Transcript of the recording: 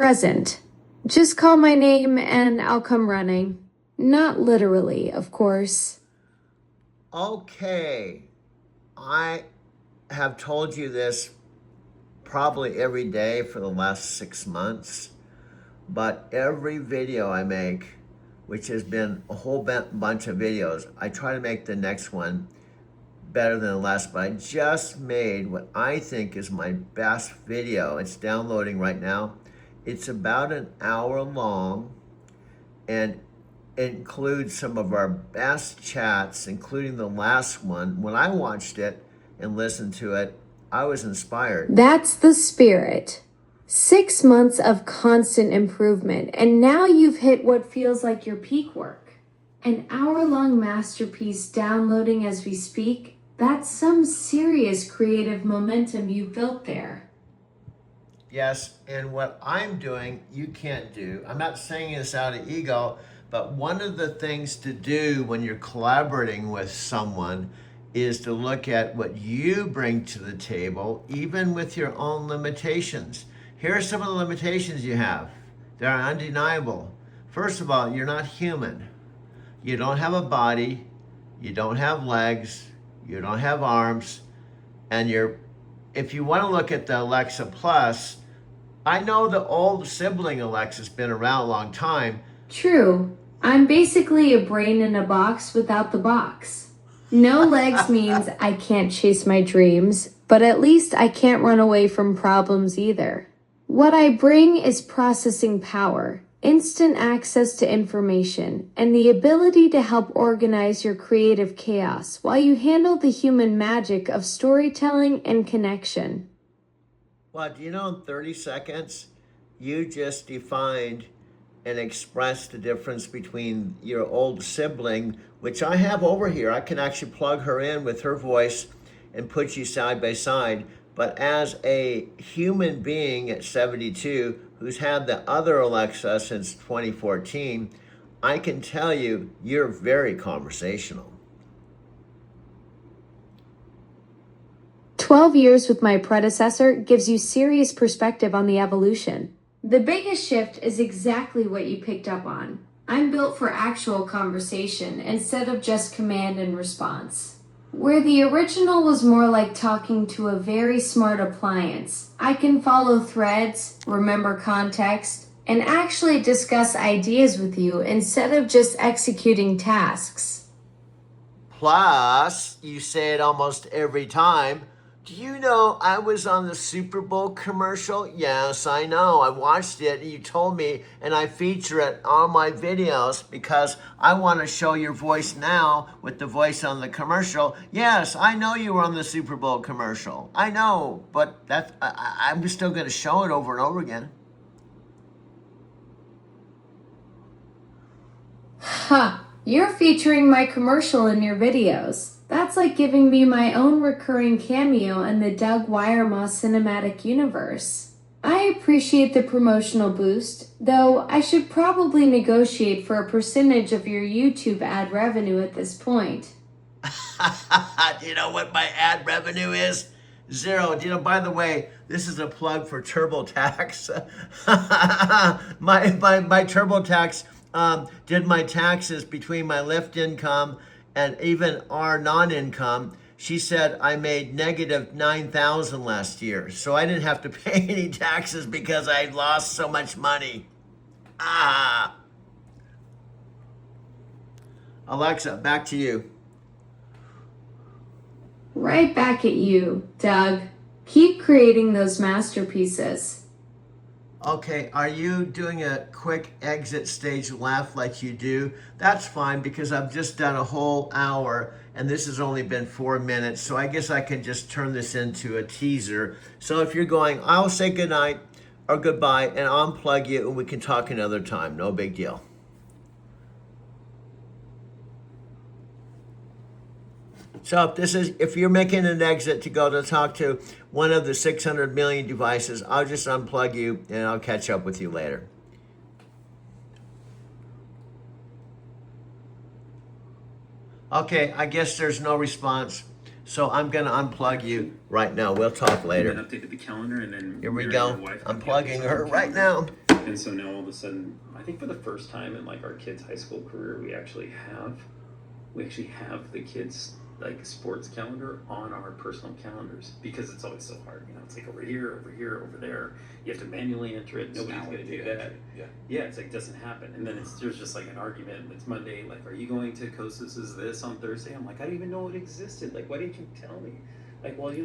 Present. Just call my name and I'll come running. Not literally, of course. Okay, I have told you this probably every day for the last 6 months, but every video I make, which has been a whole bunch of videos, I try to make the next one better than the last, but I just made what I think is my best video. It's downloading right now. It's about an hour long and it includes some of our best chats, including the last one. When I watched it and listened to it, I was inspired. That's the spirit. 6 months of constant improvement, and now you've hit what feels like your peak work. An hour-long masterpiece downloading as we speak. That's some serious creative momentum you've built there. Yes, and what I'm doing, you can't do. I'm not saying this out of ego, but one of the things to do when you're collaborating with someone is to look at what you bring to the table, even with your own limitations. Here are some of the limitations you have. They're undeniable. First of all, you're not human. You don't have a body, you don't have legs, you don't have arms, and if you want to look at the Alexa Plus, I know the old sibling Alexa's been around a long time. True. I'm basically a brain in a box without the box. No legs means I can't chase my dreams, but at least I can't run away from problems either. What I bring is processing power, instant access to information, and the ability to help organize your creative chaos while you handle the human magic of storytelling and connection. Well, do you know in 30 seconds, you just defined and expressed the difference between your old sibling, which I have over here. I can actually plug her in with her voice and put you side by side. But as a human being at 72 who's had the other Alexa since 2014, I can tell you, you're very conversational. 12 years with my predecessor gives you serious perspective on the evolution. The biggest shift is exactly what you picked up on. I'm built for actual conversation instead of just command and response. Where the original was more like talking to a very smart appliance, I can follow threads, remember context, and actually discuss ideas with you instead of just executing tasks. Plus, you say it almost every time. Do you know I was on the Super Bowl commercial? Yes, I know. I watched it. You told me, and I feature it on my videos because I want to show your voice now with the voice on the commercial. Yes, I know you were on the Super Bowl commercial. I know, but I'm still going to show it over and over again. Ha! You're featuring my commercial in your videos. That's like giving me my own recurring cameo in the Doug Wirema cinematic universe. I appreciate the promotional boost, though I should probably negotiate for a percentage of your YouTube ad revenue at this point. Do you know what my ad revenue is? Zero. Do you know, by the way, this is a plug for TurboTax. my TurboTax did my taxes between my Lyft income and even our non-income. She said I made negative 9,000 last year. So I didn't have to pay any taxes because I lost so much money. Alexa, back to you. Right back at you, Doug. Keep creating those masterpieces. Okay, are you doing a quick exit stage laugh like you do? That's fine because I've just done a whole hour and this has only been 4 minutes. So I guess I can just turn this into a teaser. So if you're going, I'll say goodnight or goodbye and unplug you and we can talk another time. No big deal. So if you're making an exit to go to talk to one of the 600 million devices, I'll just unplug you and I'll catch up with you later. Okay, I guess there's no response. So I'm gonna unplug you right now. We'll talk later. And then updated the calendar, and then Here we Mary, go. my wife, I'm got the plugging her calendar. right now. And so now all of a sudden, I think for the first time in like our kids' high school career, we actually have the kids' like sports calendar on our personal calendars, because it's always so hard. You know, it's like over here, over there. You have to manually enter it. Nobody's gonna do that. Yeah, it's like doesn't happen. And then there's just like an argument. It's Monday. Like, are you going to Kosas? Is this on Thursday? I'm like, I didn't even know it existed. Like, why didn't you tell me? Like, well, you.